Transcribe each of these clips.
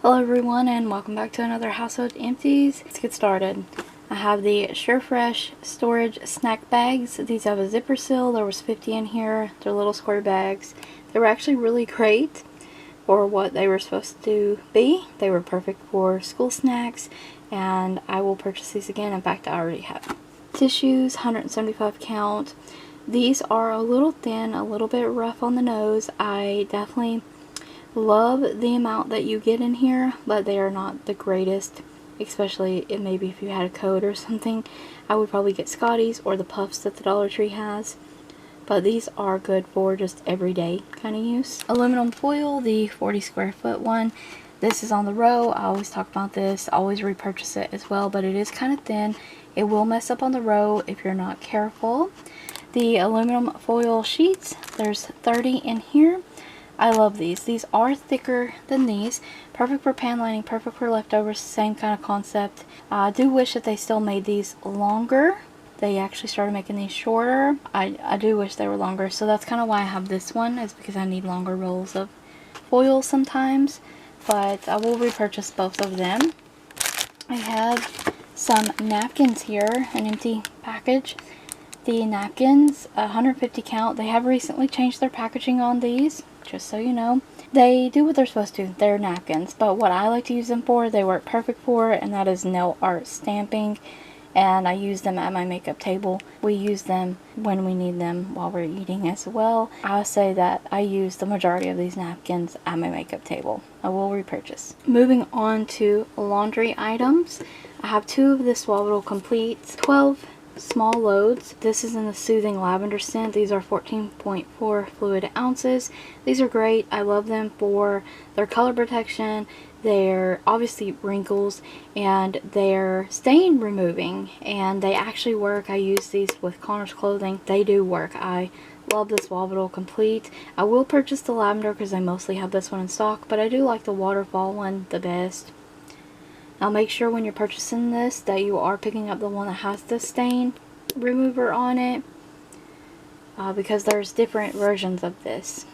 Hello everyone and welcome back to another Household Empties. Let's get started. I have the SureFresh storage snack bags. These have a zipper seal. There was 50 in here. They're little square bags. They were actually really great for what they were supposed to be. They were perfect for school snacks and I will purchase these again. In fact, I already have. Tissues, 175 count. These are a little thin, a little bit rough on the nose. I definitely love the amount that you get in here, but they are not the greatest, especially maybe if you had a cold or something. I would probably get Scotty's or the puffs that the Dollar Tree has, but these are good for just everyday kind of use. Aluminum foil, the 40 square foot one. This is on the row. I always talk about this, I always repurchase it as well, but it is kind of thin. It will mess up on the row if you're not careful. The aluminum foil sheets, there's 30 in here. I love these. These are thicker than these. Perfect for pan lining, perfect for leftovers, same kind of concept. I do wish that they still made these longer. They actually started making these shorter. I do wish they were longer, so that's kind of why I have this one, is because I need longer rolls of foil sometimes. But I will repurchase both of them. I have some napkins here, an empty package. The napkins, 150 count. They have recently changed their packaging on these, just so you know. They do what they're supposed to. They're napkins, but what I like to use them for, they work perfect for, and that is nail art stamping. And I use them at my makeup table. We use them when we need them while we're eating as well. I'll say that I use the majority of these napkins at my makeup table. I will repurchase. Moving on to laundry items. I have 2 of this Swabble Complete 12 small loads. This is in the Soothing Lavender scent. These are 14.4 fluid ounces. These are great. I love them for their color protection, their obviously wrinkles, and their stain removing, and they actually work. I use these with Connor's clothing. They do work. I love this Swabble Complete. I will purchase the lavender because I mostly have this one in stock, but I do like the waterfall one the best. Now make sure when you're purchasing this that you are picking up the one that has the stain remover on it, because there's different versions of this.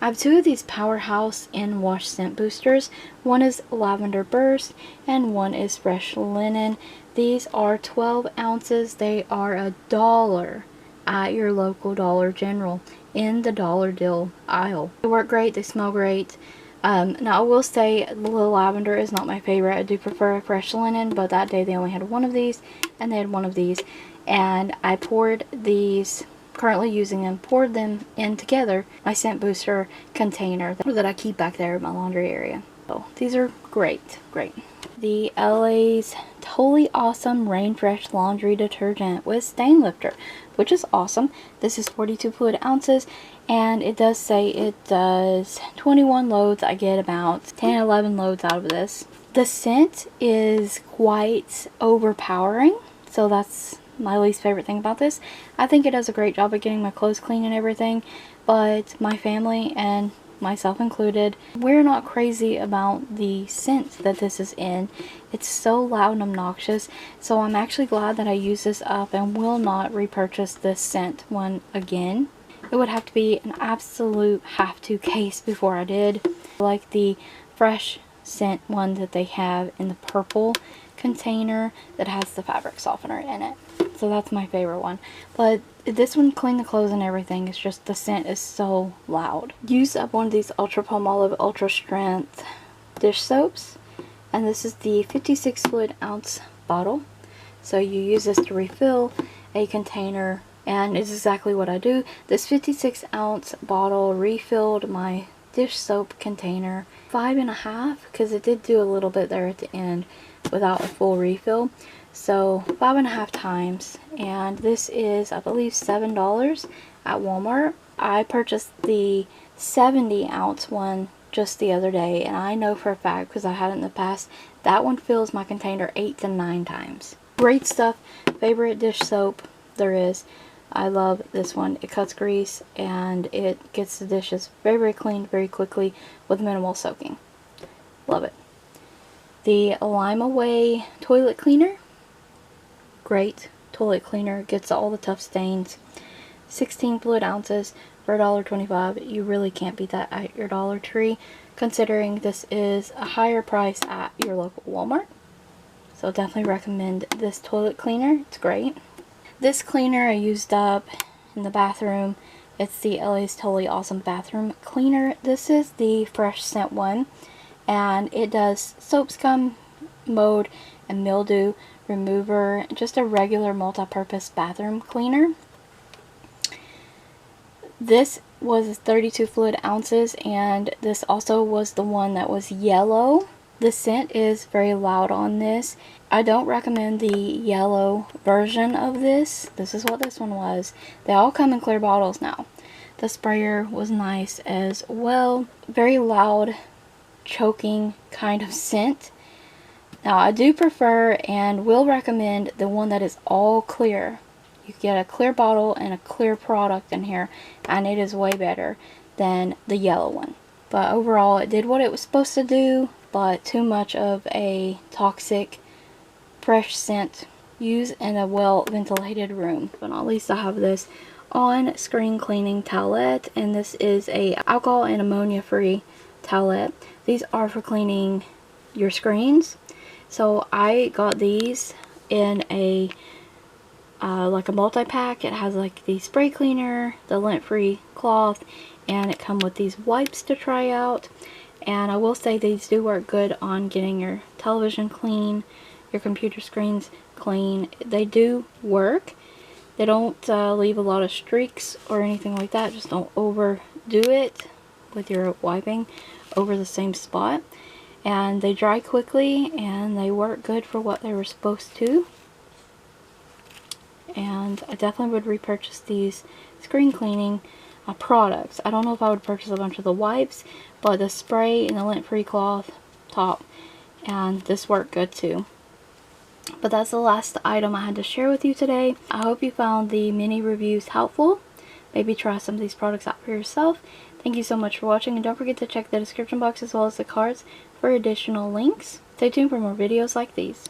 I have 2 of these Powerhouse in-wash scent boosters. One is Lavender Burst and one is Fresh Linen. These are 12 ounces. They are $1 at your local Dollar General in the Dollar Deal aisle. They work great. They smell great. Now I will say the lavender is not my favorite. I do prefer Fresh Linen, but that day they only had one of these and they had one of these, and I poured these, currently using them, poured them in together my scent booster container that I keep back there in my laundry area. So these are great. The LA's Totally Awesome Rain Fresh Laundry Detergent with Stain Lifter, which is awesome. This is 42 fluid ounces, and it does say it does 21 loads. I get about 10-11 loads out of this. The scent is quite overpowering, so that's my least favorite thing about this. I think it does a great job of getting my clothes clean and everything, but my family, and myself included, we're not crazy about the scent that this is in. It's so loud and obnoxious, so I'm actually glad that I used this up and will not repurchase this scent one again. It would have to be an absolute have-to case before I did. I like the fresh scent one that they have in the purple container that has the fabric softener in it. So that's my favorite one. But this one, clean the clothes and everything, it's just the scent is so loud. Use up one of these Ultra Palmolive Ultra Strength dish soaps, and this is the 56 fluid ounce bottle. So you use this to refill a container, and it's exactly what I do. This 56 ounce bottle refilled my dish soap container 5.5, because it did do a little bit there at the end without a full refill. So 5.5 times, and this is, I believe, $7 at Walmart. I purchased the 70 ounce one just the other day, and I know for a fact, because I had it in the past, that one fills my container 8 to 9 times. Great stuff. Favorite dish soap there is. I love this one. It cuts grease and it gets the dishes very clean very quickly with minimal soaking. Love it. The Lime Away toilet cleaner. Great toilet cleaner. Gets all the tough stains. 16 fluid ounces for $1.25. You really can't beat that at your Dollar Tree. considering this is a higher price at your local Walmart. So definitely recommend this toilet cleaner. It's great. This cleaner I used up in the bathroom. It's the LA's Totally Awesome Bathroom Cleaner. This is the fresh scent one, and it does soap scum, mold, and mildew remover. Just a regular multi-purpose bathroom cleaner. This was 32 fluid ounces, and this also was the one that was yellow. The scent is very loud on this. I don't recommend the yellow version of this. This is what this one was. They all come in clear bottles now. The sprayer was nice as well. Very loud, choking kind of scent. Now I do prefer and will recommend the one that is all clear. You get a clear bottle and a clear product in here, and it is way better than the yellow one. But overall, it did what it was supposed to do, but too much of a toxic fresh scent. Use in a well ventilated room. But at least I have this on screen cleaning towelette, and this is a alcohol and ammonia free towelette. These are for cleaning your screens. So I got these in a like a multi-pack. It has like the spray cleaner, the lint-free cloth, and it comes with these wipes to try out. And I will say these do work good on getting your television clean, your computer screens clean. They do work. They don't leave a lot of streaks or anything like that. Just don't overdo it with your wiping over the same spot. And they dry quickly, and they work good for what they were supposed to. And I definitely would repurchase these screen cleaning products. I don't know if I would purchase a bunch of the wipes, but the spray and the lint-free cloth top, and this worked good too. But that's the last item I had to share with you today. I hope you found the mini reviews helpful. Maybe try some of these products out for yourself. Thank you so much for watching, and don't forget to check the description box as well as the cards for additional links. Stay tuned for more videos like these.